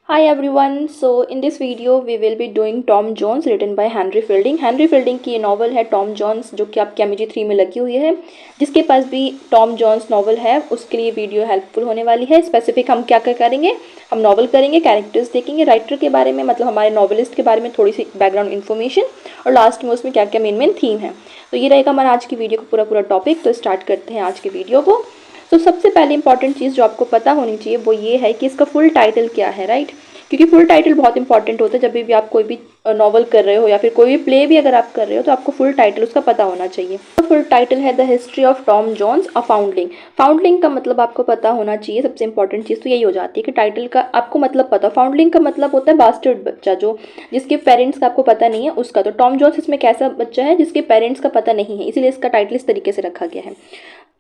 Hi everyone. So in this video we will be doing Tom Jones written by Henry Fielding. Henry Fielding की ये novel है Tom Johns जो कि आपके MG3 में लगी हुई है। जिसके पास भी टॉम जॉन्स नॉवल है उसके लिए वीडियो हेल्पफुल होने वाली है। स्पेसिफिक हम क्या क्या करेंगे, हम नॉवल करेंगे, कैरेक्टर्स देखेंगे, राइटर के बारे में मतलब हमारे नॉवलिस्ट के बारे में थोड़ी सी बैकग्राउंड इन्फॉर्मेशन और लास्ट में उसमें क्या क्या मेन थीम है। तो ये रहेगा हमारा आज की वीडियो का पूरा टॉपिक। तो स्टार्ट करते हैं आज के वीडियो को। तो सबसे पहले इंपॉर्टेंट चीज़ जो आपको पता होनी चाहिए वो ये है कि इसका फुल टाइटल क्या है, राइट। क्योंकि फुल टाइटल बहुत इंपॉर्टेंट होता है जब भी आप कोई भी नॉवल कर रहे हो या फिर कोई भी प्ले भी अगर आप कर रहे हो तो आपको फुल टाइटल उसका पता होना चाहिए। तो फुल टाइटल है the history of Tom Jones a foundling. Foundling का मतलब आपको पता होना चाहिए। सबसे इंपॉर्टेंट चीज़ तो यही हो जाती है कि टाइटल का आपको मतलब पता। फाउंडलिंग का मतलब होता है बास्टर्ड बच्चा, जो जिसके पेरेंट्स का आपको पता नहीं है उसका। तो टॉम जॉन्स इसमें कैसा बच्चा है जिसके पेरेंट्स का पता नहीं है, इसीलिए इसका टाइटल इस तरीके से रखा गया है।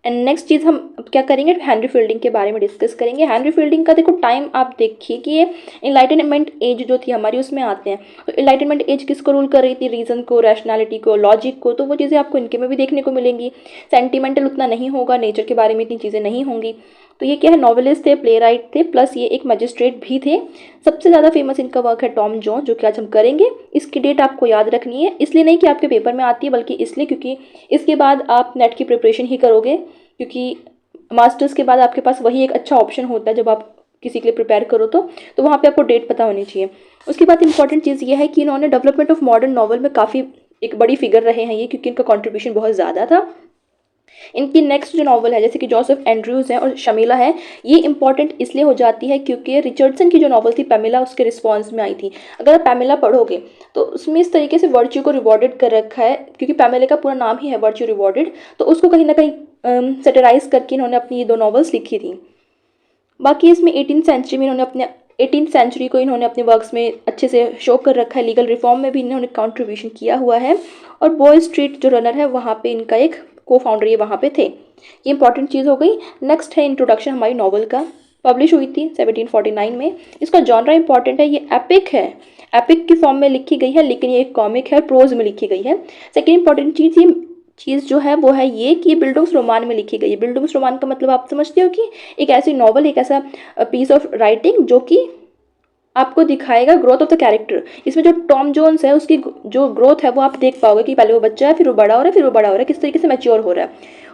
एंड नेक्स्ट चीज़ हम क्या करेंगे, हेनरी फील्डिंग के बारे में डिस्कस करेंगे। हेनरी फील्डिंग का देखो टाइम आप देखिए कि ये इनलाइटनमेंट एज जो थी हमारी उसमें आते हैं। तो इनलाइटनमेंट एज किसको रूल कर रही थी, रीज़न को, रैशनैलिटी को, लॉजिक को। तो वो चीज़ें आपको इनके में भी देखने को मिलेंगी। सेंटिमेंटल उतना नहीं होगा, नेचर के बारे में इतनी चीज़ें नहीं होंगी। तो ये क्या है, नॉवेलिस्ट थे, प्ले राइट थे, प्लस ये एक मजिस्ट्रेट भी थे। सबसे ज़्यादा फेमस इनका वर्क है टॉम जॉन्स, जो कि आज हम करेंगे। इसकी डेट आपको याद रखनी है, इसलिए नहीं कि आपके पेपर में आती है बल्कि इसलिए क्योंकि इसके बाद आप नेट की प्रिपरेशन ही करोगे। क्योंकि मास्टर्स के बाद आपके पास वही एक अच्छा ऑप्शन होता है जब आप किसी के लिए प्रिपेयर करो तो वहाँ पे आपको डेट पता होनी चाहिए। उसके बाद इंपॉर्टेंट चीज़ ये है कि इन्होंने डेवलपमेंट ऑफ मॉडर्न नॉवल में काफ़ी एक बड़ी फिगर रहे हैं ये, क्योंकि इनका कंट्रीब्यूशन बहुत ज़्यादा था। इनकी नेक्स्ट जो नॉवल है जैसे कि जोसेफ एंड्रयूज़ है और शमीला है, ये इंपॉर्टेंट इसलिए हो जाती है क्योंकि रिचर्डसन की जो नॉवल थी पेमिला उसके रिस्पॉन्स में आई थी। अगर आप पेमिला पढ़ोगे तो उसमें इस तरीके से वर्च्यू को रिवॉर्डेड कर रखा है, क्योंकि पेमिला का पूरा नाम ही है वर्च्यू रिवॉर्डेड। तो उसको कहीं ना कहीं सेटराइज करके इन्होंने अपनी ये दो नॉवल्स लिखी थी। बाकी इसमें 18th सेंचुरी में इन्होंने अपने 18th सेंचुरी को इन्होंने अपने वर्क्स में अच्छे से शो कर रखा है। लीगल रिफॉर्म में भी इन्होंने कंट्रीब्यूशन किया हुआ है। और बॉय स्ट्रीट जो रनर है वहाँ पे इनका एक को फाउंडर ये वहाँ पे थे। ये इंपॉर्टेंट चीज़ हो गई। नेक्स्ट है इंट्रोडक्शन हमारी नॉवल का। पब्लिश हुई थी 1749 में। इसका जॉनरा इंपॉर्टेंट है, ये एपिक है, एपिक की फॉर्म में लिखी गई है, लेकिन ये एक कॉमिक है, प्रोज में लिखी गई है। सेकेंड इंपॉर्टेंट चीज़ जो है वो है ये कि बिल्डुंग्सरोमान में लिखी गई है। बिल्डुंग्सरोमान का मतलब आप समझते हो कि एक ऐसी नॉवल, एक ऐसा पीस ऑफ राइटिंग जो कि आपको दिखाएगा ग्रोथ ऑफ द कैरेक्टर। इसमें जो टॉम जोन्स है उसकी जो ग्रोथ है वो आप देख पाओगे कि पहले वो बच्चा है, फिर वो बड़ा हो रहा है, फिर वो बड़ा हो रहा है, किस तरीके से मैच्योर हो रहा है।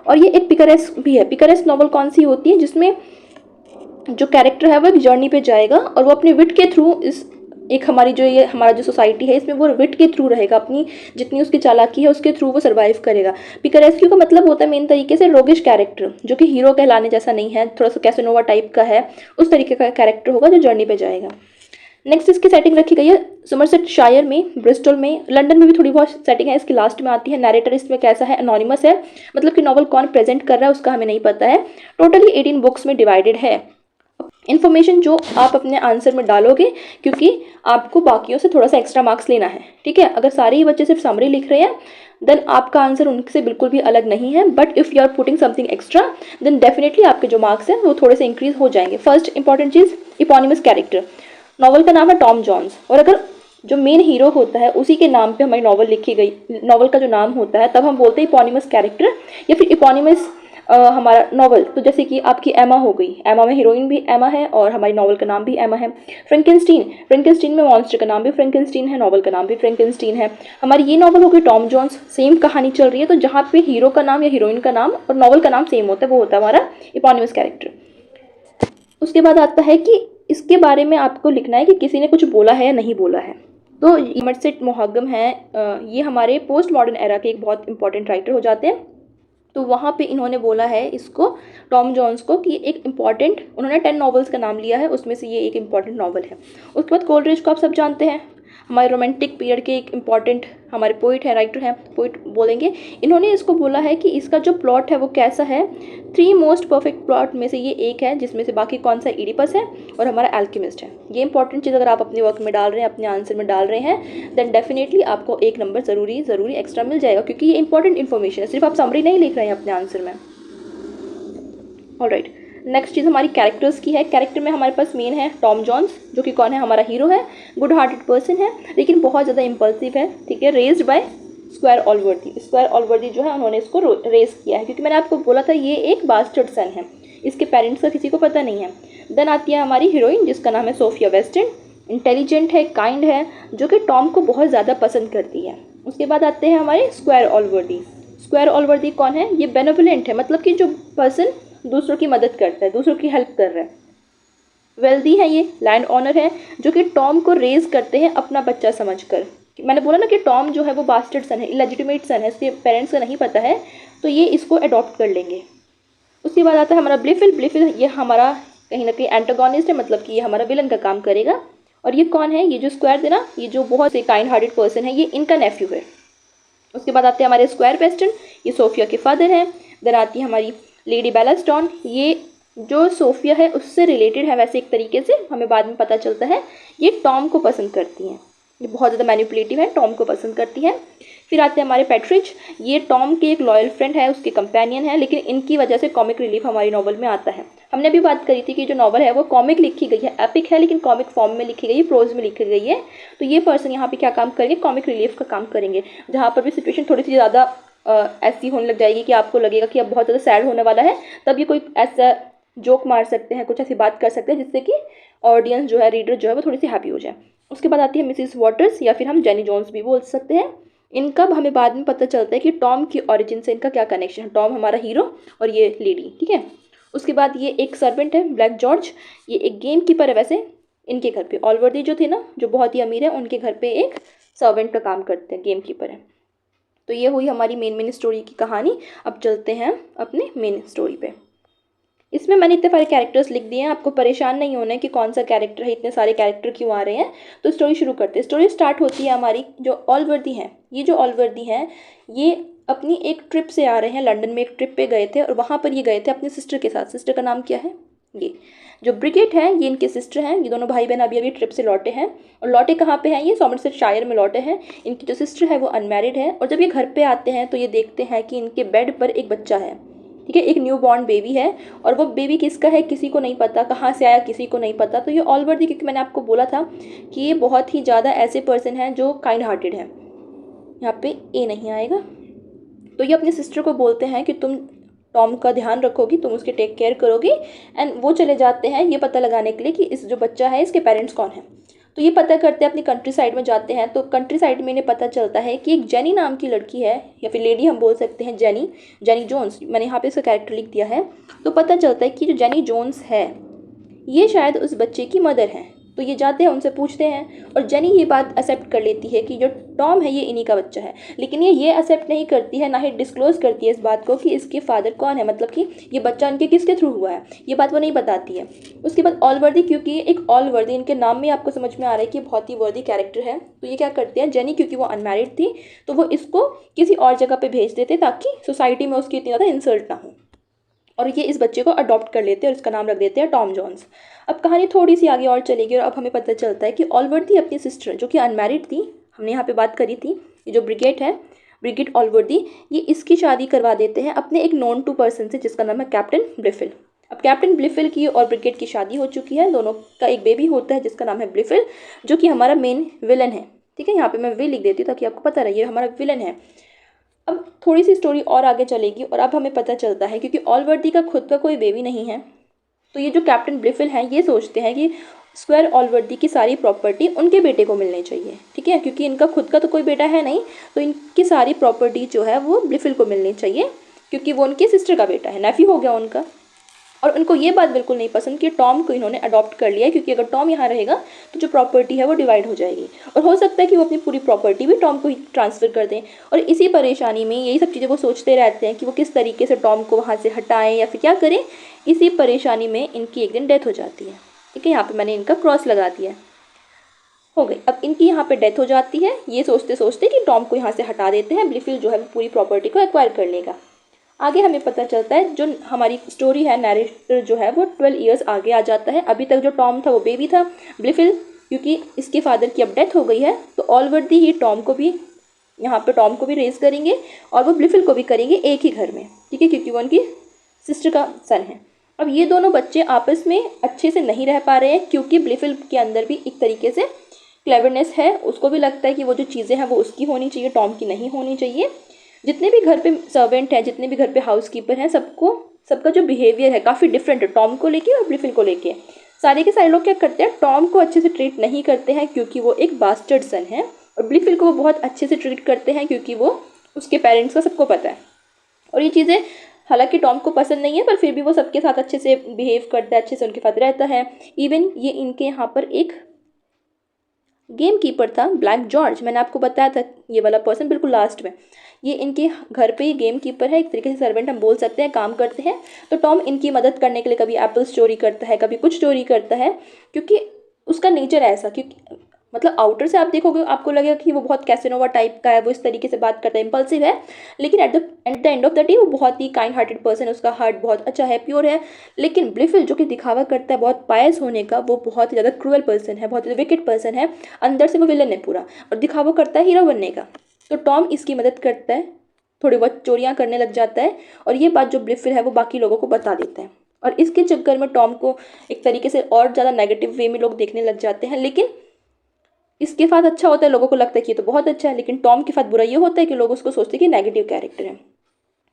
और ये एक पिकरेस्क भी है। पिकरेस्क नॉवल कौन सी होती है, जिसमें जो कैरेक्टर है वो एक जर्नी पे जाएगा और वो अपने विट के थ्रू इस एक हमारी जो ये हमारा जो सोसाइटी है इसमें वो विट के थ्रू रहेगा, अपनी जितनी उसकी चालाकी है उसके थ्रू वो सर्वाइव करेगा। पिकरेस्क्यू का मतलब होता है मेन तरीके से रोगिश कैरेक्टर, जो कि हीरो कहलाने जैसा नहीं है, थोड़ा सा कैसेनोवा टाइप का है, उस तरीके का कैरेक्टर होगा जो जर्नी पे जाएगा। नेक्स्ट इसकी सेटिंग रखी गई है समरसेट शायर में, ब्रिस्टल में, लंदन में भी थोड़ी बहुत सेटिंग है। इसकी लास्ट में आती है। नैरेटर इसमें कैसा है, एनोनिमस है, मतलब कि नॉवल कौन प्रेजेंट कर रहा है उसका हमें नहीं पता है। टोटली 18 बुक्स में डिवाइडेड है। इन्फॉर्मेशन जो आप अपने आंसर में डालोगे, क्योंकि आपको बाकियों से थोड़ा सा एक्स्ट्रा मार्क्स लेना है, ठीक है। अगर सारे ही बच्चे सिर्फ समरी लिख रहे हैं देन आपका आंसर उनसे बिल्कुल भी अलग नहीं है। But if you are putting something extra then definitely आपके जो मार्क्स हैं वो थोड़े से इंक्रीज हो जाएंगे। फर्स्ट इंपॉर्टेंट चीज़, इपोनिमस कैरेक्टर। नॉवल का नाम है टॉम जॉन्स और अगर जो मेन हीरो होता है उसी के नाम पे हमारी नॉवल लिखी गई, नॉवल का जो नाम होता है तब हम बोलते हैं इपोनिमस कैरेक्टर या फिर इपोनिमस हमारा नॉवल। तो जैसे कि आपकी एमा हो गई, एमा में हीरोइन भी एमा है और हमारी नॉवल का नाम भी एमा है। फ्रेंकेनस्टीन में मॉन्स्टर का नाम भी फ्रेंकेनस्टीन है, नॉवल का नाम भी फ्रेंकेनस्टीन है। हमारी ये नॉवल हो गई टॉम जॉन्स, सेम कहानी चल रही है। तो जहाँ पे हीरो का नाम या हीरोइन का नाम और नॉवल का नाम सेम होता है वो होता है हमारा इपोनिमस कैरेक्टर। उसके बाद आता है कि इसके बारे में आपको लिखना है कि किसी ने कुछ बोला है या नहीं बोला है। तो मर्सिट मोहग्गम है, ये हमारे पोस्ट मॉडर्न एरा के एक बहुत इंपॉर्टेंट राइटर हो जाते हैं। तो वहाँ पे इन्होंने बोला है इसको, टॉम जॉन्स को, कि एक इम्पॉर्टेंट, उन्होंने 10 नॉवेल्स का नाम लिया है, उसमें से ये एक इम्पॉर्टेंट नॉवल है। उसके बाद कोलरिज को आप सब जानते हैं, हमारे रोमांटिक पीरियड के एक इम्पॉर्टेंट हमारे पोइट है, राइटर हैं, पोइट बोलेंगे। इन्होंने इसको बोला है कि इसका जो प्लॉट है वो कैसा है, 3 मोस्ट परफेक्ट प्लॉट में से ये एक है, जिसमें से बाकी कौन सा, इडिपस है और हमारा एल्केमिस्ट है। ये इंपॉर्टेंट चीज़ अगर आप अपने वर्क में डाल रहे हैं, अपने आंसर में डाल रहे हैं, देन डेफिनेटली आपको 1 नंबर ज़रूरी एक्स्ट्रा मिल जाएगा, क्योंकि ये इंपॉर्टेंट इन्फॉर्मेशन है, सिर्फ आप समरी नहीं लिख रहे हैं अपने आंसर में। ऑलराइट, नेक्स्ट चीज़ हमारी कैरेक्टर्स की है। कैरेक्टर में हमारे पास मेन है टॉम जॉन्स, जो कि कौन है, हमारा हीरो है, गुड हार्टेड पर्सन है लेकिन बहुत ज़्यादा इम्पल्सिव है, ठीक है। रेज्ड बाय स्क्वायर ऑलवर्दी, स्क्वायर ऑलवर्दी जो है उन्होंने इसको रेस किया है, क्योंकि मैंने आपको बोला था ये एक बास्टर्ड सन है, इसके पेरेंट्स का किसी को पता नहीं है। देन आती है हमारी हीरोइन जिसका नाम है सोफिया वेस्टन। इंटेलिजेंट है, काइंड है, जो कि टॉम को बहुत ज़्यादा पसंद करती है। उसके बाद आते हैं हमारे स्क्वायर ऑलवर्दी। स्क्वायर ऑलवर्दी कौन है? ये बेनेवोलेंट है, मतलब कि जो पर्सन दूसरों की मदद करता है, दूसरों की हेल्प कर रहा है। वेल्दी है, ये लैंड ऑनर है, जो कि टॉम को रेज करते हैं अपना बच्चा समझकर। मैंने बोला ना कि टॉम जो है वो बास्टर्ड सन है, इलेजिटिमेट सन है, इसके पेरेंट्स का नहीं पता है, तो ये इसको अडॉप्ट कर लेंगे। उसके बाद आता है हमारा ब्लिफिल। ब्लिफिल ये हमारा कहीं ना कहीं एंटागोनिस्ट है, मतलब कि ये हमारा विलन का काम करेगा। और ये कौन है? ये जो स्क्वायर थे ना, ये जो बहुत से काइंड हार्टेड पर्सन है, ये इनका नेफ्यू है। उसके बाद आते हैं हमारे स्क्वायर पेस्टन, ये सोफिया के फादर हैं। देन आती है हमारी लेडी बेलास्टॉन, ये जो सोफिया है उससे रिलेटेड है वैसे एक तरीके से, हमें बाद में पता चलता है। ये टॉम को पसंद करती हैं, ये बहुत ज़्यादा मैनिपुलेटिव है, टॉम को पसंद करती है। फिर आते हैं हमारे पैट्रिच, ये टॉम के एक लॉयल फ्रेंड है, उसके कंपेनियन है, लेकिन इनकी वजह से कॉमिक रिलीफ हमारी नॉवल में आता है। हमने भी बात करी थी कि जो नॉवल है वो कॉमिक लिखी गई है, एपिक है, लेकिन कॉमिक फॉर्म में लिखी गई है, प्रोज में लिखी गई है। तो ये पर्सन यहाँ पे क्या काम करेंगे? कॉमिक रिलीफ का काम करेंगे, जहाँ पर भी सिचुएशन थोड़ी सी ज़्यादा ऐसी होने लग जाएगी कि आपको लगेगा कि अब बहुत ज़्यादा सैड होने वाला है, तब ये कोई ऐसा जोक मार सकते हैं, कुछ ऐसी बात कर सकते हैं जिससे कि ऑडियंस जो है, रीडर जो है, वो थोड़ी सी हैप्पी हो जाए। उसके बाद आती है मिसिस वाटर्स, या फिर हम जेनी जोन्स भी बोल सकते हैं। इनका हमें बाद में पता चलता है कि टॉम की ओरिजिन से इनका क्या कनेक्शन है। टॉम हमारा हीरो और ये लेडी, ठीक है। उसके बाद ये एक सर्वेंट है, ब्लैक जॉर्ज, ये एक गेम कीपर है। वैसे इनके घर पे ऑलवर्दी जो थे ना, जो बहुत ही अमीर है, उनके घर पे एक सर्वेंट का काम करते हैं, गेम कीपर है। तो ये हुई हमारी मेन स्टोरी की कहानी। अब चलते हैं अपने मेन स्टोरी पे। इसमें मैंने इतने सारे कैरेक्टर्स लिख दिए हैं, आपको परेशान नहीं होना है कि कौन सा कैरेक्टर है, इतने सारे कैरेक्टर क्यों आ रहे हैं। तो स्टोरी शुरू करते हैं। स्टोरी स्टार्ट होती है हमारी, जो ऑलवर्दी हैं, ये जो ऑलवर्दी हैं, ये अपनी एक ट्रिप से आ रहे हैं, लंदन में एक ट्रिप पे गए थे, और वहाँ पर ये गए थे अपनी सिस्टर के साथ। सिस्टर का नाम क्या है? ये जो ब्रिगेट है, ये इनके सिस्टर हैं। ये दोनों भाई बहन अभी अभी ट्रिप से लौटे हैं, और लौटे कहाँ पे हैं? ये सॉमरसेटशायर में लौटे हैं। इनकी जो सिस्टर है वो अनमैरिड है, और जब ये घर पे आते हैं तो ये देखते हैं कि इनके बेड पर एक बच्चा है, ठीक है, एक न्यू बॉर्न बेबी है। और वो बेबी किसका है किसी को नहीं पता, कहाँ से आया किसी को नहीं पता। तो ये ऑलवर्दी, क्योंकि मैंने आपको बोला था कि ये बहुत ही ज़्यादा ऐसे पर्सन हैं जो काइंड हार्टेड हैं, यहाँ पे ए नहीं आएगा। तो ये अपने सिस्टर को बोलते हैं कि तुम टॉम का ध्यान रखोगी, तुम उसके टेक केयर करोगी। एंड वो चले जाते हैं ये पता लगाने के लिए कि इस जो बच्चा है इसके पेरेंट्स कौन हैं। तो ये पता करते हैं, अपनी कंट्री साइड में जाते हैं। तो कंट्री साइड में इन्हें पता चलता है कि एक जेनी नाम की लड़की है, या फिर लेडी हम बोल सकते हैं, जेनी, जेनी जोन्स। मैंने यहाँ पे इसका कैरेक्टर लिख दिया है। तो पता चलता है कि जो जेनी जोन्स है ये शायद उस बच्चे की मदर है। तो ये जाते हैं, उनसे पूछते हैं, और जेनी ये बात एक्सेप्ट कर लेती है कि जो टॉम है ये इन्हीं का बच्चा है। लेकिन ये एक्सेप्ट नहीं करती है, ना ही डिस्क्लोज करती है इस बात को कि इसके फादर कौन है, मतलब कि ये बच्चा इनके किसके थ्रू हुआ है, ये बात वो नहीं बताती है। उसके बाद ऑलवर्दी, क्योंकि एक ऑलवर्दी इनके नाम में आपको समझ में आ रहा है कि बहुत ही वर्दी कैरेक्टर है, तो ये क्या करते हैं, जेनी क्योंकि वो अनमैरिड थी तो वो इसको किसी और जगह पर भेज देते ताकि सोसाइटी में उसकी इतनी ज़्यादा इंसल्ट ना हो, और ये इस बच्चे को अडॉप्ट कर लेते हैं और इसका नाम रख देते हैं टॉम जॉन्स। अब कहानी थोड़ी सी आगे और चलेगी, और अब हमें पता चलता है कि ऑलवर्दी अपनी सिस्टर जो कि अनमैरिड थी, हमने यहाँ पे बात करी थी, ये जो ब्रिगेट है, ब्रिगेट ऑलवर्दी, ये इसकी शादी करवा देते हैं अपने एक नॉन टू पर्सन से जिसका नाम है कैप्टन ब्लिफिल। अब कैप्टन ब्लिफिल की और ब्रिगेट की शादी हो चुकी है, दोनों का एक बेबी होता है जिसका नाम है ब्लिफिल, जो कि हमारा मेन विलन है, ठीक है। यहाँ पे मैं वे लिख देती हूँ ताकि आपको पता रहे, ये हमारा विलन है। अब थोड़ी सी स्टोरी और आगे चलेगी, और अब हमें पता चलता है क्योंकि ऑलवर्दी का खुद का कोई बेबी नहीं है, तो ये जो कैप्टन ब्लिफिल हैं ये सोचते हैं कि स्क्वायर ऑलवर्दी की सारी प्रॉपर्टी उनके बेटे को मिलनी चाहिए, ठीक है, क्योंकि इनका खुद का तो कोई बेटा है नहीं, तो इनकी सारी प्रॉपर्टी जो है वो ब्लिफिल को मिलनी चाहिए, क्योंकि वो उनकी सिस्टर का बेटा है, नेफी हो गया उनका। और उनको ये बात बिल्कुल नहीं पसंद कि टॉम को इन्होंने अडॉप्ट कर लिया है, क्योंकि अगर टॉम यहाँ रहेगा तो जो प्रॉपर्टी है वो डिवाइड हो जाएगी, और हो सकता है कि वो अपनी पूरी प्रॉपर्टी भी टॉम को ही ट्रांसफ़र कर दें। और इसी परेशानी में यही सब चीज़ें वो सोचते रहते हैं कि वो किस तरीके से टॉम को वहाँ से हटाएं या फिर क्या करें। इसी परेशानी में इनकी एक दिन डेथ हो जाती है, ठीक है। यहाँ पर मैंने इनका क्रॉस लगा दिया, हो गई। अब इनकी यहाँ पे डेथ हो जाती है, ये सोचते सोचते कि टॉम को यहाँ से हटा देते हैं, ब्लिफिल जो है वो पूरी प्रॉपर्टी को एक्वायर कर लेगा। आगे हमें पता चलता है जो हमारी स्टोरी है, नैरेटर जो है वो 12 इयर्स आगे आ जाता है। अभी तक जो टॉम था वो बेबी था, ब्लिफिल क्योंकि इसके फादर की अब डेथ हो गई है, तो ऑलवर्दी ही टॉम को भी यहाँ पे टॉम को भी रेज करेंगे और वो ब्लिफिल को भी करेंगे एक ही घर में, ठीक है, क्योंकि वो उनकी सिस्टर का सन है। अब ये दोनों बच्चे आपस में अच्छे से नहीं रह पा रहे हैं, क्योंकि ब्लिफिल के अंदर भी एक तरीके से क्लेवरनेस है, उसको भी लगता है कि वो जो चीज़ें हैं वो उसकी होनी चाहिए, टॉम की नहीं होनी चाहिए। जितने भी घर पे सर्वेंट हैं, जितने भी घर पे हाउस कीपर हैं, सबका जो बिहेवियर है काफ़ी डिफरेंट है टॉम को लेके और ब्लिफिल को लेके। सारे के सारे लोग क्या करते हैं, टॉम को अच्छे से ट्रीट नहीं करते हैं क्योंकि वो एक बास्टर्ड सन है, और ब्लिफिल को वो बहुत अच्छे से ट्रीट करते हैं क्योंकि वो उसके पेरेंट्स का सबको पता है। और ये चीज़ें हालांकि टॉम को पसंद नहीं है, पर फिर भी वो सबके साथ अच्छे से बिहेव करता है, अच्छे से उनके साथ रहता है। इवन ये इनके यहाँ पर एक गेम कीपर था, ब्लैक जॉर्ज, मैंने आपको बताया था ये वाला पर्सन बिल्कुल लास्ट में। ये इनके घर पे ही गेम कीपर है, एक तरीके से सर्वेंट हम बोल सकते हैं, काम करते हैं। तो टॉम इनकी मदद करने के लिए कभी एप्पल्स चोरी करता है, कभी कुछ चोरी करता है, क्योंकि उसका नेचर ऐसा, क्योंकि मतलब आउटर से आप देखोगे आपको लगेगा कि वो बहुत कैसेनोवा टाइप का है, वो इस तरीके से बात करता है, इंपल्सिव है, लेकिन at the end of the day वो बहुत ही काइंड हार्टेड पर्सन है, उसका हार्ट बहुत अच्छा है, प्योर है। लेकिन ब्लिफिल जो कि दिखावा करता है बहुत पायस होने का, वो बहुत ही ज़्यादा क्रूअल पर्सन है, बहुत ही विकेट पर्सन है, अंदर से वो विलन है पूरा, और दिखावा करता है हीरो बनने का। तो टॉम इसकी मदद करता है, थोड़ी बहुत चोरियाँ करने लग जाता है, और ये बात जो ब्लिफिल है वो बाकी लोगों को बता देता है, और इसके चक्कर में टॉम को एक तरीके से और ज़्यादा नेगेटिव वे में लोग देखने लग जाते हैं। लेकिन इसके साथ अच्छा होता है, लोगों को लगता है कि ये तो बहुत अच्छा है, लेकिन टॉम के साथ बुरा ये होता है कि लोग उसको सोचते हैं कि नेगेटिव कैरेक्टर है।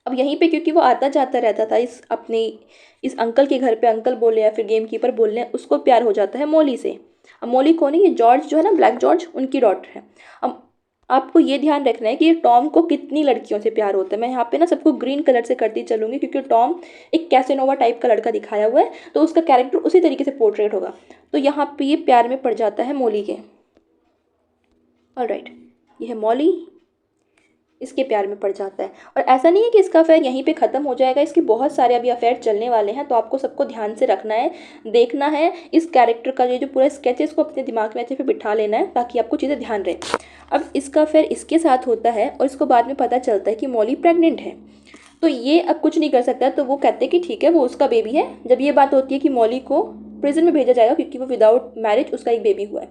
अब यहीं पे क्योंकि वो आता जाता रहता था इस अंकल के घर पे, अंकल बोले या फिर गेम कीपर बोल रहे हैं, उसको प्यार हो जाता है मोली से। अब मोली कौन है, ये जॉर्ज जो है ना, ब्लैक जॉर्ज, उनकी डॉटर है। अब आपको ये ध्यान रखना है कि टॉम को कितनी लड़कियों से प्यार होता है। मैं यहाँ पे ना सबको ग्रीन कलर से करती चलूंगी क्योंकि टॉम एक कैसेनोवा टाइप का लड़का दिखाया हुआ है, तो उसका कैरेक्टर उसी तरीके से पोर्ट्रेट होगा। तो यहाँ पे ये प्यार में पड़ जाता है मोली के। ऑलराइट, ये है मॉली, इसके प्यार में पड़ जाता है। और ऐसा नहीं है कि इसका अफेयर यहीं पे ख़त्म हो जाएगा, इसके बहुत सारे अभी अफेयर चलने वाले हैं, तो आपको सबको ध्यान से रखना है, देखना है इस कैरेक्टर का, ये जो पूरा स्केच है इसको अपने दिमाग में अच्छे से बिठा लेना है ताकि आपको चीज़ें ध्यान रहे। अब इसका अफेयर इसके साथ होता है और इसको बाद में पता चलता है कि मॉली प्रेग्नेंट है, तो ये अब कुछ नहीं कर सकता, तो वो कहते हैं कि ठीक है वो उसका बेबी है। जब ये बात होती है कि मॉली को प्रिजन में भेजा जाएगा क्योंकि वो विदाउट मैरिज उसका एक बेबी हुआ है,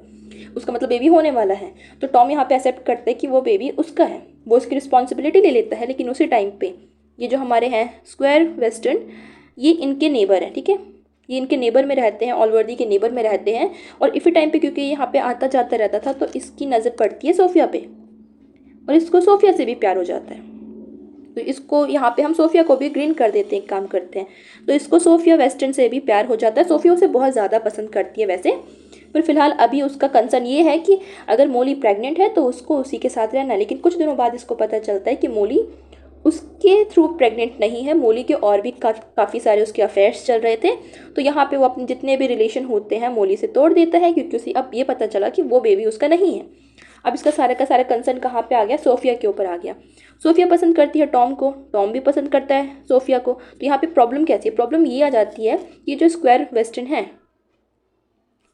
उसका मतलब बेबी होने वाला है, तो टॉम यहाँ पे एक्सेप्ट करते हैं कि वो बेबी उसका है, वो उसकी रिस्पॉन्सिबिलिटी ले लेता है। लेकिन उसी टाइम पे ये जो हमारे हैं स्क्वायर वेस्टर्न, ये इनके नेबर है, ठीक है, ये इनके नेबर में रहते हैं, ऑलवर्दी के नेबर में रहते हैं। और इसी टाइम पे क्योंकि यहाँ पे आता जाता रहता था, तो इसकी नज़र पड़ती है सोफिया पे, और इसको सोफिया से भी प्यार हो जाता है। तो इसको यहाँ पे हम सोफिया को भी ग्रीन कर देते हैं, एक काम करते हैं, तो इसको सोफिया वेस्टर्न से भी प्यार हो जाता है। सोफिया उसे बहुत ज़्यादा पसंद करती है वैसे, पर फिलहाल अभी उसका कंसर्न ये है कि अगर मोली प्रेग्नेंट है तो उसको उसी के साथ रहना है। लेकिन कुछ दिनों बाद इसको पता चलता है कि मोली उसके थ्रू प्रेग्नेंट नहीं है, मोली के और भी काफ़ी सारे उसके अफेयर्स चल रहे थे। तो यहाँ पे वो अपने जितने भी रिलेशन होते हैं मोली से तोड़ देता है, क्योंकि उसे अब ये पता चला कि वो बेबी उसका नहीं है। अब इसका सारा का सारा कंसर्न कहाँ पे आ गया, सोफिया के ऊपर आ गया। सोफिया पसंद करती है टॉम को, टॉम भी पसंद करता है सोफिया को। तो यहाँ पे प्रॉब्लम कैसी है, प्रॉब्लम ये आ जाती है कि जो स्क्वायर वेस्टर्न है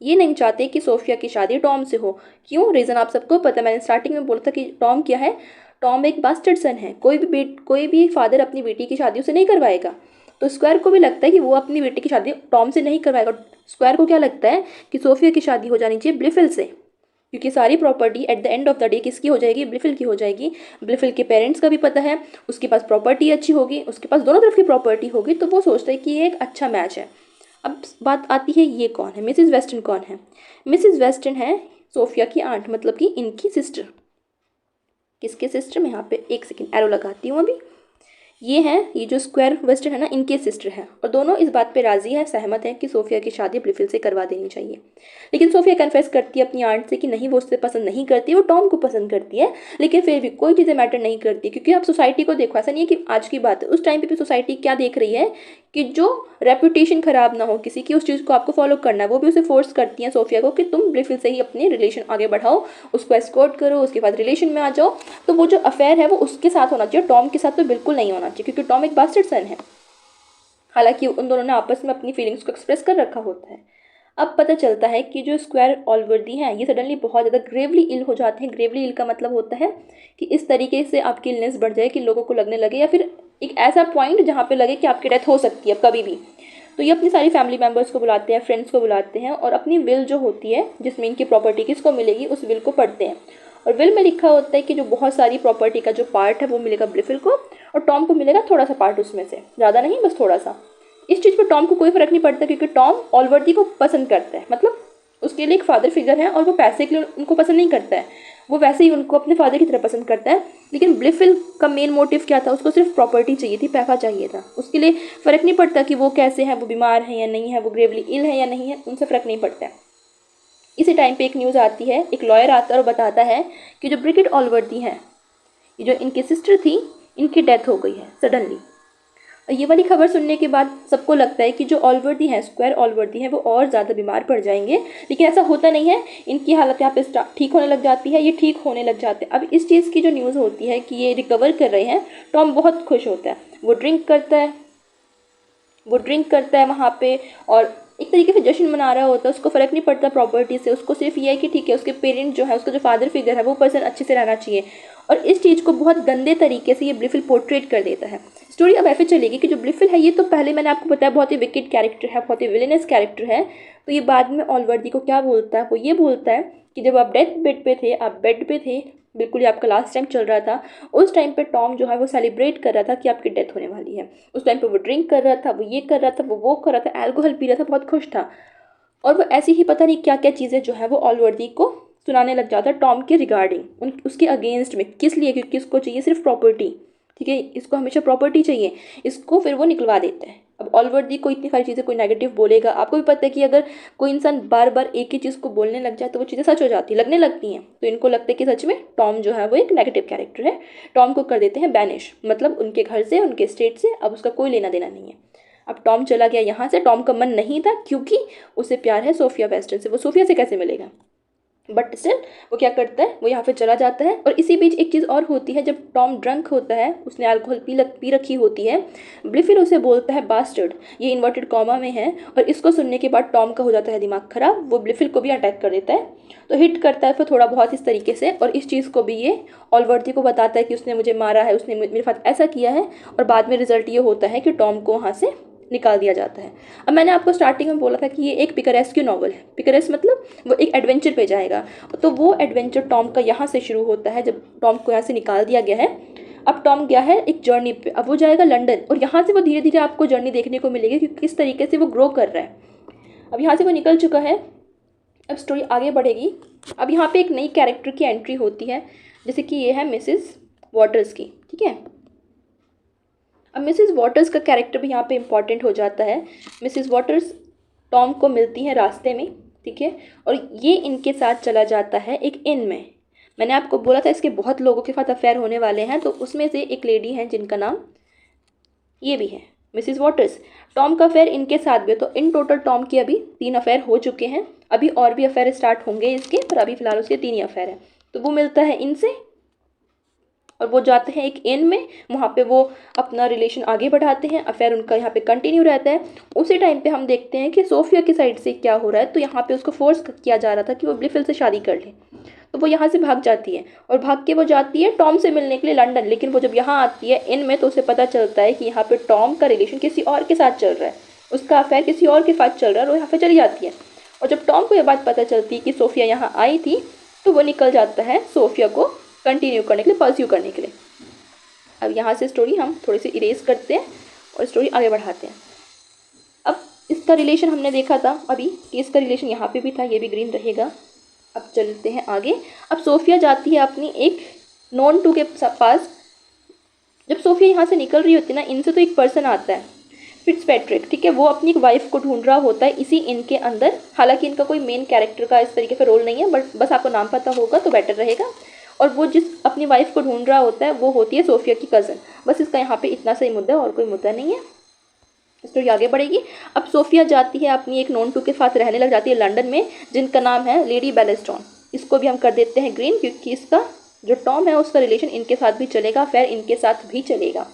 ये नहीं चाहते कि सोफिया की शादी टॉम से हो। क्यों, रीज़न आप सबको पता है, मैंने स्टार्टिंग में बोला था कि टॉम क्या है, टॉम एक बास्टर्ड सन है, कोई भी फादर अपनी बेटी की शादी उसे नहीं करवाएगा। तो स्क्वायर को भी लगता है कि वो अपनी बेटी की शादी टॉम से नहीं करवाएगा। स्क्वायर को क्या लगता है कि सोफिया की शादी हो जानी चाहिए ब्लिफिल से, क्योंकि सारी property at the end of the day किसकी हो जाएगी, ब्लिफिल की हो जाएगी। ब्लिफिल के पेरेंट्स का भी पता है, उसके पास प्रॉपर्टी अच्छी होगी, उसके पास दोनों तरफ की प्रॉपर्टी होगी, तो वो सोचता है कि ये एक अच्छा मैच है। अब बात आती है ये कौन है, मिसिज वेस्टर्न कौन है। मिसिज वेस्टर्न है सोफिया की आंट, मतलब कि इनकी सिस्टर। किसके सिस्टर, मैं यहाँ पे एक सेकेंड एरो लगाती हूँ अभी। ये जो स्क्वायर वेस्टर्न है ना, इनके सिस्टर है, और दोनों इस बात पे राजी है, सहमत है कि सोफिया की शादी ब्लिफिल से करवा देनी चाहिए। लेकिन सोफिया कन्फेस करती है अपनी आंट से कि नहीं, वो उससे पसंद नहीं करती, वो टॉम को पसंद करती है। लेकिन फिर भी कोई चीज़ें मैटर नहीं करती, क्योंकि आप सोसाइटी को देखो, ऐसा नहीं है कि आज की बात है, उस टाइम पे भी सोसाइटी क्या देख रही है कि जो रेपुटेशन खराब ना हो किसी की, उस चीज़ को आपको फॉलो करना है। वो भी उसे फोर्स करती हैं सोफिया को कि तुम ब्लिफिल से ही अपने रिलेशन आगे बढ़ाओ, उसको एस्कॉर्ट करो, उसके बाद रिलेशन में आ जाओ। तो वो जो अफेयर है वो उसके साथ होना चाहिए, टॉम के साथ तो बिल्कुल नहीं होना चाहिए, क्योंकि टॉम एक बास्टर्ड सन है। हालांकि उन दोनों ने आपस में अपनी फीलिंग्स को एक्सप्रेस कर रखा होता है। अब पता चलता है कि जो स्क्वायर ऑलवर्दी हैं ये सडनली बहुत ज़्यादा ग्रेवली इल हो जाते हैं। ग्रेवली इल का मतलब होता है कि इस तरीके से आपकी इलनेस बढ़ जाए कि लोगों को लगने लगे, या फिर एक ऐसा पॉइंट जहाँ पे लगे कि आपकी डेथ हो सकती है कभी भी। तो ये अपनी सारी फैमिली मेम्बर्स को बुलाते हैं, फ्रेंड्स को बुलाते हैं, और अपनी विल जो होती है जिसमें इनकी प्रॉपर्टी किसको मिलेगी उस विल को पढ़ते हैं। और विल में लिखा होता है कि जो बहुत सारी प्रॉपर्टी का जो पार्ट है वो मिलेगा ब्लिफिल को, और टॉम को मिलेगा थोड़ा सा पार्ट उसमें से, ज़्यादा नहीं, बस थोड़ा सा। इस चीज़ पर टॉम को कोई फर्क नहीं पड़ता, क्योंकि टॉम ऑलवर्दी को पसंद करता है, मतलब उसके लिए एक फादर फिगर है, और वो पैसे के लिए उनको पसंद नहीं करता है। वो वैसे ही उनको अपने फादर की तरह पसंद करता है। लेकिन ब्लिफिल का मेन मोटिव क्या था, उसको सिर्फ प्रॉपर्टी चाहिए थी, पैसा चाहिए था। उसके लिए फ़र्क नहीं पड़ता कि वो कैसे हैं, वो बीमार हैं या नहीं है, वो ग्रेवली इल है या नहीं है, उनसे फ़र्क नहीं पड़ता है। इसी टाइम पे एक न्यूज़ आती है, एक लॉयर आता है और बताता है कि जो ब्रिगिड ऑलवर्दी हैं, ये जो इनकी सिस्टर थी, इनकी डेथ हो गई है सडनली। और ये वाली खबर सुनने के बाद सबको लगता है कि जो ऑलवर्दी हैं, स्क्वायर ऑलवर्दी हैं, वो और ज़्यादा बीमार पड़ जाएंगे। लेकिन ऐसा होता नहीं है, इनकी हालत यहाँ पे ठीक होने लग जाती है, ये ठीक होने लग जाते हैं। अब इस चीज़ की जो न्यूज़ होती है कि ये रिकवर कर रहे हैं, टॉम बहुत खुश होता है। वो ड्रिंक करता है वहाँ पे और एक तरीके से जश्न मना रहा होता है। उसको फ़र्क नहीं पड़ता प्रॉपर्टी से, उसको सिर्फ ये है कि ठीक है, उसके पेरेंट जो है, उसका जो फादर फिगर है, वो पर्सन अच्छे से रहना चाहिए। और इस चीज़ को बहुत गंदे तरीके से ये ब्लिफिल पोर्ट्रेट कर देता है। स्टोरी अब ऐसे चलेगी कि जो ब्लिफिल है, ये तो पहले मैंने आपको बताया बहुत ही विकेट कैरेक्टर है, बहुत ही विलेनस कैरेक्टर है। तो ये बाद में ऑलवर्दी को क्या बोलता है, वो ये बोलता है कि जब आप डेथ बेड पे थे, आप बेड पे थे, बिल्कुल ही आपका लास्ट टाइम चल रहा था, उस टाइम पे टॉम जो है वो सेलिब्रेट कर रहा था कि आपकी डेथ होने वाली है। उस टाइम पे वो ड्रिंक कर रहा था, वो ये कर रहा था, वो कर रहा था, अल्कोहल पी रहा था, बहुत खुश था। और वो ऐसी ही पता नहीं क्या क्या चीज़ें जो है वो ऑलवर्दी को सुनाने लग जाता है टॉम के रिगार्डिंग, उसके अगेंस्ट में। किस लिए? क्योंकि इसको चाहिए सिर्फ प्रॉपर्टी, ठीक है, इसको हमेशा प्रॉपर्टी चाहिए, इसको फिर वो निकलवा देते हैं। अब ऑलवर्दी को इतनी सारी चीज़ें कोई नेगेटिव बोलेगा, आपको भी पता है कि अगर कोई इंसान बार बार एक ही चीज़ को बोलने लग जाए तो वो चीज़ें सच हो जाती, लगने लगती हैं। तो इनको लगता है कि सच में टॉम जो है वो एक नेगेटिव कैरेक्टर है। टॉम को कर देते हैं बैनिश, मतलब उनके घर से, उनके स्टेट से अब उसका कोई लेना देना नहीं है। अब टॉम चला गया यहाँ से। टॉम का मन नहीं था क्योंकि उसे प्यार है सोफिया वेस्टन से, वो सोफिया से कैसे मिलेगा, बट स्टिल वो क्या करता है, वो यहाँ पे चला जाता है। और इसी बीच एक चीज़ और होती है, जब टॉम ड्रंक होता है, उसने अल्कोहल पी रखी होती है, ब्लिफिल उसे बोलता है बास्टर्ड, ये इन्वर्टेड कॉमा में है। और इसको सुनने के बाद टॉम का हो जाता है दिमाग खराब, वो ब्लिफिल को भी अटैक कर देता है। तो हिट करता है फिर थोड़ा बहुत इस तरीके से, और इस चीज़ को भी ये ऑलवर्दी को बताता है कि उसने मुझे मारा है, उसने मेरे साथ ऐसा किया है। और बाद में रिजल्ट ये होता है कि टॉम को वहाँ से निकाल दिया जाता है। अब मैंने आपको स्टार्टिंग में बोला था कि ये एक पिकरेस्क्यू नॉवल है। पिकरेस मतलब वो एक एडवेंचर पे जाएगा, तो वो एडवेंचर टॉम का यहाँ से शुरू होता है, जब टॉम को यहाँ से निकाल दिया गया है। अब टॉम गया है एक जर्नी पे, अब वो जाएगा लंदन, और यहाँ से वो धीरे धीरे आपको जर्नी देखने को मिलेगी कि किस तरीके से वो ग्रो कर रहा है। अब यहाँ से वो निकल चुका है, अब स्टोरी आगे बढ़ेगी। अब यहाँ पे एक नई कैरेक्टर की एंट्री होती है, जैसे कि ये है मिसेस वाटर्स की, ठीक है। अब मिसेस वाटर्स का कैरेक्टर भी यहाँ पे इम्पॉर्टेंट हो जाता है। मिसेस वाटर्स टॉम को मिलती हैं रास्ते में, ठीक है, और ये इनके साथ चला जाता है एक इन में। मैंने आपको बोला था इसके बहुत लोगों के साथ अफेयर होने वाले हैं, तो उसमें से एक लेडी हैं जिनका नाम ये भी है, मिसेस वाटर्स। टॉम का अफेयर इनके साथ भी है, तो इन टोटल टॉम के अभी 3 अफेयर हो चुके हैं। अभी और भी अफेयर स्टार्ट होंगे इसके, पर अभी फिलहाल उसके 3 ही अफेयर हैं। तो वो मिलता है इनसे और वो जाते हैं एक इन में, वहाँ पे वो अपना रिलेशन आगे बढ़ाते हैं, अफेयर उनका यहाँ पे कंटिन्यू रहता है। उसी टाइम पे हम देखते हैं कि सोफिया की साइड से क्या हो रहा है। तो यहाँ पे उसको फोर्स किया जा रहा था कि वो ब्लिफिल से शादी कर ले, तो वो यहाँ से भाग जाती है और भाग के वो जाती है टॉम से मिलने के लिए लंदन। लेकिन वो जब यहाँ आती है इन में, तो उसे पता चलता है कि यहाँ पे टॉम का रिलेशन किसी और के साथ चल रहा है, उसका अफेयर किसी और के साथ चल रहा है, और वो यहाँ पे चली जाती है। और जब टॉम को ये बात पता चलती है कि सोफिया यहाँ आई थी, तो वो निकल जाता है सोफिया को कंटिन्यू करने के लिए, परस्यू करने के लिए। अब यहाँ से स्टोरी हम थोड़ी सी इरेज करते हैं और स्टोरी आगे बढ़ाते हैं। अब इसका रिलेशन हमने देखा था अभी कि इसका रिलेशन यहाँ पे भी था, ये भी ग्रीन रहेगा। अब चलते हैं आगे। अब सोफिया जाती है अपनी एक नॉन टू के पास। जब सोफिया यहाँ से निकल रही होती है ना, इनसे तो एक पर्सन आता है, फिट्जपैट्रिक, ठीक है, वो अपनी एक वाइफ को ढूंढ रहा होता है इसी इनके अंदर। हालांकि इनका कोई मेन कैरेक्टर का इस तरीके से रोल नहीं है, बट बस आपको नाम पता होगा तो बेटर रहेगा। और वो जिस अपनी वाइफ को ढूंढ रहा होता है वो होती है सोफिया की कज़न। बस इसका यहाँ पे इतना सही मुद्दा है, और कोई मुद्दा नहीं है। स्टोरी आगे बढ़ेगी। अब सोफिया जाती है अपनी एक नॉन टू के साथ रहने लग जाती है लंदन में, जिनका नाम है लेडी बेलेस्टॉन। इसको भी हम कर देते हैं ग्रीन, क्योंकि इसका जो टॉम है उसका रिलेशन इनके साथ भी चलेगा, फिर इनके साथ भी चलेगा।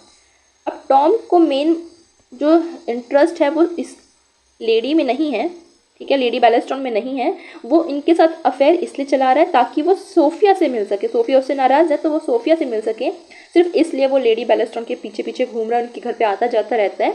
अब टॉम को मेन जो इंटरेस्ट है वो इस लेडी में नहीं है, ठीक है, लेडी बेलेस्टॉन में नहीं है। वो इनके साथ अफेयर इसलिए चला रहा है ताकि वो सोफिया से मिल सके। सोफिया उससे नाराज़ है तो वो सोफिया से मिल सके, सिर्फ इसलिए वो लेडी बेलेस्टॉन के पीछे पीछे घूम रहा है, उनके घर पे आता जाता रहता है।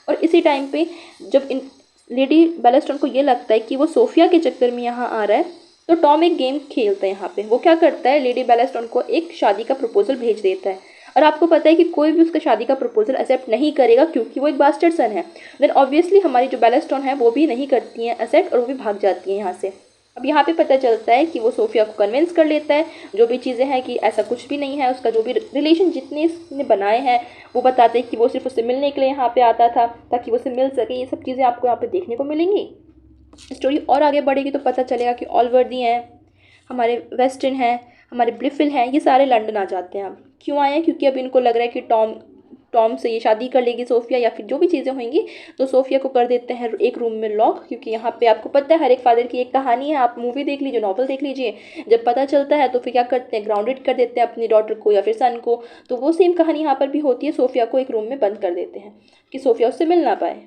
और इसी टाइम पे जब इन लेडी बेलेस्टॉन को ये लगता है कि वो सोफिया के चक्कर में यहाँ आ रहा है, तो टॉम एक गेम खेलता है यहाँ पे। वो क्या करता है, लेडी बेलेस्टॉन को एक शादी का प्रपोजल भेज देता है। और आपको पता है कि कोई भी उसका शादी का प्रपोजल एक्सेप्ट नहीं करेगा, क्योंकि वो एक बास्टर्ड सन है। देन ऑब्वियसली हमारी जो बेलेस्टॉन है वो भी नहीं करती हैं एक्सेप्ट, और वो भी भाग जाती हैं यहाँ से। अब यहाँ पे पता चलता है कि वो सोफिया को कन्विंस कर लेता है जो भी चीज़ें हैं कि ऐसा कुछ भी नहीं है, उसका जो भी रिलेशन जितने इसने बनाए हैं वो बताते हैं कि वो सिर्फ उससे मिलने के लिए यहाँ पे आता था ताकि वो उससे मिल सके। ये सब चीज़ें आपको यहाँ पे देखने को मिलेंगी। स्टोरी और आगे बढ़ेगी तो पता चलेगा कि ऑलवर्दी हैं, हमारे वेस्टर्न हैं, हमारे ब्लिफिल हैं, ये सारे लंदन आ जाते हैं। अब क्यों आए हैं? क्योंकि अब इनको लग रहा है कि टॉम से ये शादी कर लेगी सोफिया, या फिर जो भी चीज़ें होंगी, तो सोफिया को कर देते हैं एक रूम में लॉक। क्योंकि यहाँ पे आपको पता है हर एक फादर की एक कहानी है, आप मूवी देख लीजिए, नॉवल देख लीजिए, जब पता चलता है तो फिर क्या करते हैं, ग्राउंडेड कर देते हैं अपनी डॉटर को या फिर सन को। तो वो सेम कहानी यहाँ पर भी होती है, सोफिया को एक रूम में बंद कर देते हैं कि सोफिया उससे मिल ना पाए।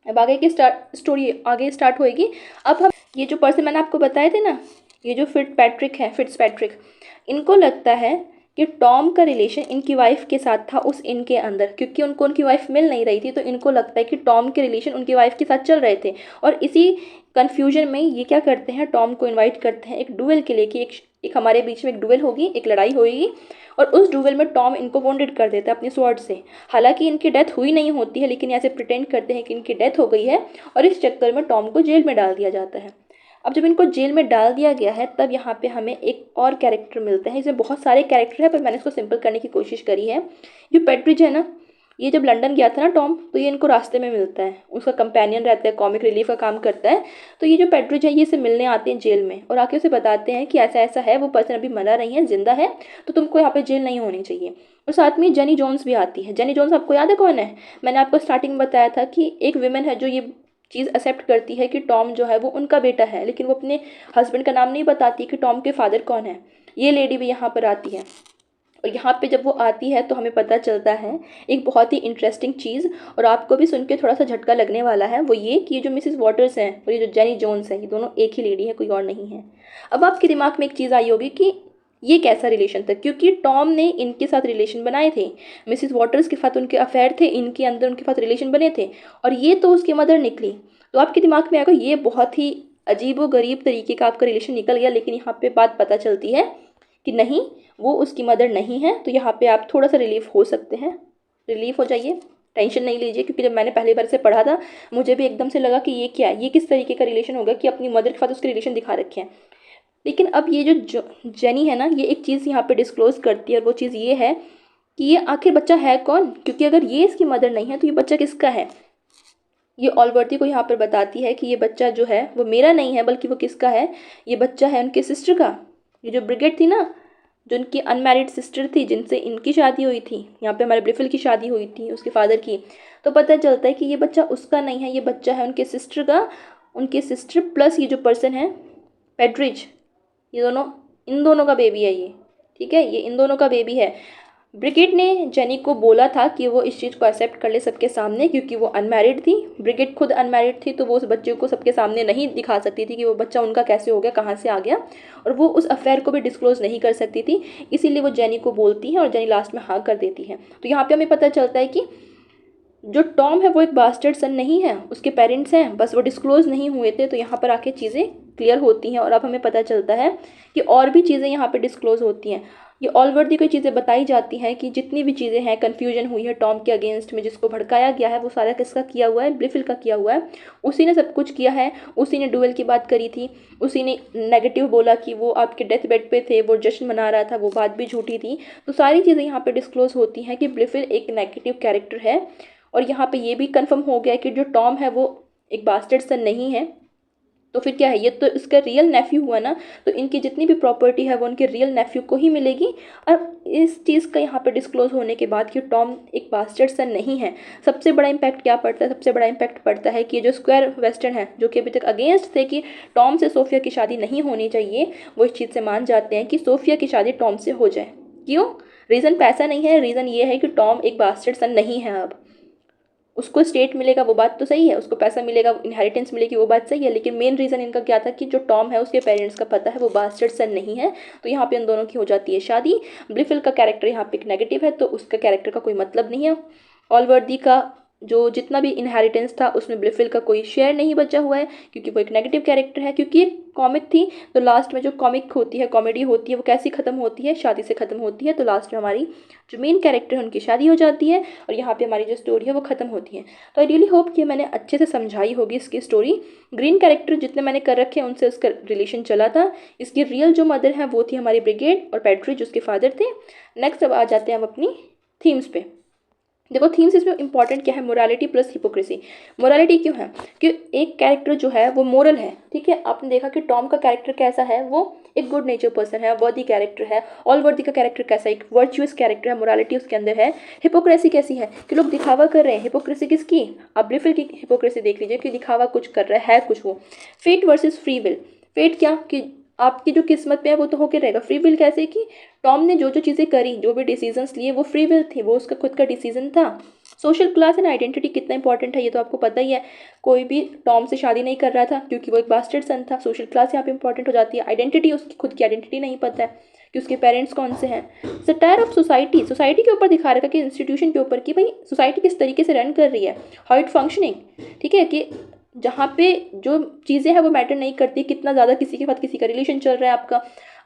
अब आगे की स्टोरी आगे स्टार्ट होएगी। अब हम ये जो पर्सन मैंने आपको बताए थे ना, ये जो फिट्सपैट्रिक, इनको लगता है कि टॉम का रिलेशन इनकी वाइफ के साथ था उस इन के अंदर, क्योंकि उनको उनकी वाइफ मिल नहीं रही थी, तो इनको लगता है कि टॉम के रिलेशन उनकी वाइफ के साथ चल रहे थे। और इसी कन्फ्यूजन में ये क्या करते हैं, टॉम को इनवाइट करते हैं एक डुएल के लिए कि एक हमारे बीच में एक डुएल होगी, एक लड़ाई होगी। और उस डुएल में टॉम इनको वॉन्डेड कर देता है अपनी स्वॉर्ड से। हालांकि इनकी डेथ हुई नहीं होती है, लेकिन ऐसे प्रिटेंड करते हैं कि इनकी डेथ हो गई है, और इस चक्कर में टॉम को जेल में डाल दिया जाता है। अब जब इनको जेल में डाल दिया गया है तब यहाँ पे हमें एक और कैरेक्टर मिलते हैं। इसमें बहुत सारे कैरेक्टर हैं पर मैंने इसको सिंपल करने की कोशिश करी है। जो पेट्रिज है ना, ये जब लंदन गया था ना टॉम, तो ये इनको रास्ते में मिलता है, उसका कंपेनियन रहता है, कॉमिक रिलीफ का काम करता है। तो ये जो पेट्रिज है ये इसे मिलने आते हैं जेल में, और आके उसे बताते हैं कि ऐसा ऐसा है, वो पर्सन अभी मरा नहीं है, जिंदा है, तो तुमको यहाँ पे जेल नहीं होनी चाहिए। और साथ में जेनी जोन्स भी आती है। जेनी जोन्स आपको याद है कौन है? मैंने आपको स्टार्टिंग में बताया था कि एक विमेन है जो ये चीज़ एक्सेप्ट करती है कि टॉम जो है वो उनका बेटा है, लेकिन वो अपने हस्बैंड का नाम नहीं बताती कि टॉम के फादर कौन है। ये लेडी भी यहाँ पर आती है। और यहाँ पे जब वो आती है तो हमें पता चलता है एक बहुत ही इंटरेस्टिंग चीज़, और आपको भी सुन के थोड़ा सा झटका लगने वाला है। वो ये कि ये जो मिसिस वाटर्स हैं और ये जो जेनी जोन्स है, ये दोनों एक ही लेडी है, कोई और नहीं है। अब आपके दिमाग में एक चीज़ आई होगी कि ये कैसा रिलेशन था, क्योंकि टॉम ने इनके साथ रिलेशन बनाए थे, मिसिस वाटर्स के साथ उनके अफेयर थे, इनके अंदर उनके साथ रिलेशन बने थे, और ये तो उसकी मदर निकली। तो आपके दिमाग में आएगा ये बहुत ही अजीब व गरीब तरीके का आपका रिलेशन निकल गया। लेकिन यहाँ पे बात पता चलती है कि नहीं, वो उसकी मदर नहीं है। तो यहाँ पे आप थोड़ा सा रिलीफ हो सकते हैं, रिलीफ हो जाइए, टेंशन नहीं लीजिए। क्योंकि जब मैंने पहली बार से पढ़ा था मुझे भी एकदम से लगा कि ये क्या है, ये किस तरीके का रिलेशन होगा कि अपनी मदर के साथ उसके रिलेशन दिखा रखे हैं। लेकिन अब ये जो जेनी है ना, ये एक चीज़ यहाँ पे डिस्क्लोज करती है, और वो चीज़ ये है कि ये आखिर बच्चा है कौन। क्योंकि अगर ये इसकी मदर नहीं है तो ये बच्चा किसका है। ये ऑलवर्दी को यहाँ पर बताती है कि ये बच्चा जो है वो मेरा नहीं है, बल्कि वो किसका है, ये बच्चा है उनके सिस्टर का। ये जो ब्रिगेड थी ना, जो उनकी अनमैरिड सिस्टर थी, जिनसे इनकी शादी हुई थी, यहाँ पे हमारे ब्रिफिल की शादी हुई थी उसके फादर की। तो पता चलता है कि ये बच्चा उसका नहीं है, ये बच्चा है उनके सिस्टर का। उनके सिस्टर प्लस ये जो पर्सन है पेट्रिज, ये दोनों, इन दोनों का बेबी है ये, ठीक है, ये इन दोनों का बेबी है। ब्रिगेड ने जेनी को बोला था कि वो इस चीज़ को एक्सेप्ट कर ले सबके सामने, क्योंकि वो अनमैरिड थी, ब्रिगेड खुद अनमैरिड थी, तो वो उस बच्चे को सबके सामने नहीं दिखा सकती थी कि वो बच्चा उनका कैसे हो गया, कहाँ से आ गया, और वो उस अफेयर को भी डिस्क्लोज नहीं कर सकती थी। इसीलिए वो जेनी को बोलती है और जेनी लास्ट में हाँ कर देती है। तो यहाँ पर हमें पता चलता है कि जो टॉम है वो एक बास्टर्ड सन नहीं है, उसके पेरेंट्स हैं, बस वो डिस्क्लोज नहीं हुए थे। तो यहाँ पर आके चीज़ें क्लियर होती हैं, और अब हमें पता चलता है कि और भी चीज़ें यहाँ पे डिस्क्लोज होती हैं। ये ऑलवर्दी को चीज़ें बताई जाती हैं कि जितनी भी चीज़ें हैं, कन्फ्यूजन हुई है टॉम के अगेंस्ट में, जिसको भड़काया गया है, वो सारा किसका किया हुआ है, ब्लिफिल का किया हुआ है। उसी ने सब कुछ किया है, उसी ने डुएल की बात करी थी, उसी ने नेगेटिव बोला कि वो आपके डेथ बेड पे थे, वो जश्न मना रहा था, वो बात भी झूठी थी। तो सारी चीज़ें यहाँ पर डिस्क्लोज होती हैं कि ब्लिफिल एक नेगेटिव कैरेक्टर है। और यहाँ पे ये भी कंफर्म हो गया कि जो टॉम है वो एक बास्टर्ड सन नहीं है। तो फिर क्या है, ये तो इसका रियल नेफ्यू हुआ ना, तो इनकी जितनी भी प्रॉपर्टी है वो उनके रियल नेफ्यू को ही मिलेगी। और इस चीज़ का यहाँ पे डिस्क्लोज होने के बाद कि टॉम एक बास्टर्ड सन नहीं है, सबसे बड़ा इम्पैक्ट क्या पड़ता है, सबसे बड़ा इम्पैक्ट पड़ता है कि जो स्क्वायर वेस्टर्न है, जो कि अभी तक अगेंस्ट थे कि टॉम से सोफिया की शादी नहीं होनी चाहिए, वो इस चीज़ से मान जाते हैं कि सोफिया की शादी टॉम से हो जाए। क्यों? रीज़न पैसा नहीं है, रीज़न ये है कि टॉम एक बास्टर्ड सन नहीं है। अब उसको स्टेट मिलेगा वो बात तो सही है, उसको पैसा मिलेगा, इनहेरिटेंस मिलेगी वो बात सही है, लेकिन मेन रीज़न इनका क्या था कि जो टॉम है उसके पेरेंट्स का पता है वो बास्टर्ड सन नहीं है। तो यहाँ पे उन दोनों की हो जाती है शादी। ब्लिफिल का कैरेक्टर यहाँ पे एक नेगेटिव है, तो उसका कैरेक्टर का कोई मतलब नहीं है। ऑलवर्दी का जो जितना भी इनहेरिटेंस था उसमें ब्लिफिल का कोई शेयर नहीं बचा हुआ है, क्योंकि वो एक नेगेटिव कैरेक्टर है। क्योंकि ये कॉमिक थी तो लास्ट में जो कॉमिक होती है, कॉमेडी होती है, वो कैसी ख़त्म होती है, शादी से ख़त्म होती है। तो लास्ट में हमारी जो मेन कैरेक्टर है उनकी शादी हो जाती है और यहाँ पे हमारी जो स्टोरी है वो ख़त्म होती है। तो आई रियली होप कि मैंने अच्छे से समझाई होगी इसकी स्टोरी। ग्रीन कैरेक्टर जितने मैंने कर रखे हैं उनसे उसका रिलेशन चला था। इसकी रियल जो मदर है वो थी हमारी ब्रिगेड और पैट्रिक उसके फादर थे। नेक्स्ट अब आ जाते हैं हम अपनी थीम्स पे। देखो थीम्स इसमें इंपॉर्टेंट क्या है, मोरालिटी प्लस हिपोक्रेसी। मोरालिटी क्यों है कि एक कैरेक्टर जो है वो मोरल है, ठीक है। आपने देखा कि टॉम का कैरेक्टर कैसा है, वो एक गुड नेचर पर्सन है, वर्दी कैरेक्टर है। ऑल वर्दी का कैरेक्टर कैसा है, एक वर्चुअस कैरेक्टर है, मोरालिटी उसके अंदर है। हिपोक्रेसी कैसी है कि लोग दिखावा कर रहे हैं। हिपोक्रेसी किसकी, आप ब्लिफिल की हिपोक्रेसी देख लीजिए कि दिखावा कुछ कर रहा है कुछ वो। Fate versus free will. Fate क्या कि आपकी जो किस्मत में है वो तो होके रहेगा। फ्री विल कैसे कि टॉम ने जो जो चीज़ें करी, जो भी डिसीजंस लिए, वो फ्री विल थी, वो उसका खुद का डिसीजन था। सोशल क्लास एंड आइडेंटिटी कितना इंपॉर्टेंट है ये तो आपको पता ही है। कोई भी टॉम से शादी नहीं कर रहा था क्योंकि वो एक बास्टर्ड सन था। सोशल क्लास यहाँ पे इंपॉर्टेंट हो जाती है। आइडेंटिटी, उसकी खुद की आइडेंटिटी नहीं पता है कि उसके पेरेंट्स कौन से हैं। सटायर ऑफ सोसाइटी, सोसाइटी के ऊपर दिखा रखा कि इंस्टीट्यूशन के ऊपर कि भाई सोसाइटी किस तरीके से रन कर रही है, हाउ इट फंक्शनिंग, ठीक है। कि जहाँ पे जो चीज़ें हैं वो मैटर नहीं करती, कितना ज़्यादा किसी के साथ किसी का रिलेशन चल रहा है,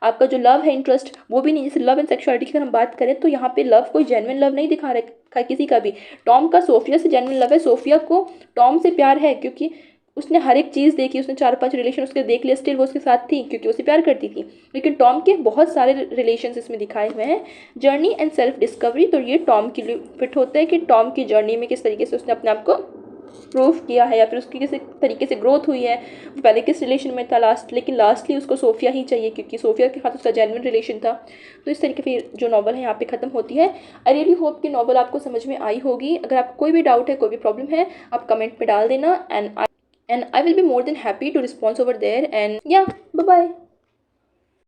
आपका जो लव है, इंटरेस्ट, वो भी नहीं। जैसे लव एंड सेक्सुअलिटी की अगर हम बात करें तो यहाँ पे लव कोई जेन्युइन लव नहीं दिखा रखा है किसी का भी। टॉम का सोफिया से जेन्युइन लव है। सोफिया को टॉम से प्यार है क्योंकि उसने हर एक चीज़ देखी, उसने 4-5 रिलेशन उसके देख लिए, स्टिल वो उसके साथ थी क्योंकि उसे प्यार करती थी। लेकिन टॉम के बहुत सारे रिलेशन इसमें दिखाए हुए हैं। जर्नी एंड सेल्फ डिस्कवरी, तो ये टॉम के लिए फिट होता है कि टॉम की जर्नी में किस तरीके से उसने अपने आप को प्रूव किया है या फिर उसकी किस तरीके से ग्रोथ हुई है। वो पहले किस रिलेशन में था लेकिन लास्टली उसको सोफिया ही चाहिए क्योंकि सोफिया के साथ उसका जेन्युइन रिलेशन था। तो इस तरीके से जो नॉवल है यहाँ पे ख़त्म होती है। आई रियली होप कि नॉवल आपको समझ में आई होगी। अगर आपको कोई भी डाउट है, कोई भी प्रॉब्लम है, आप कमेंट में डाल देना and I will be more than happy to response over there and या बाय बाय।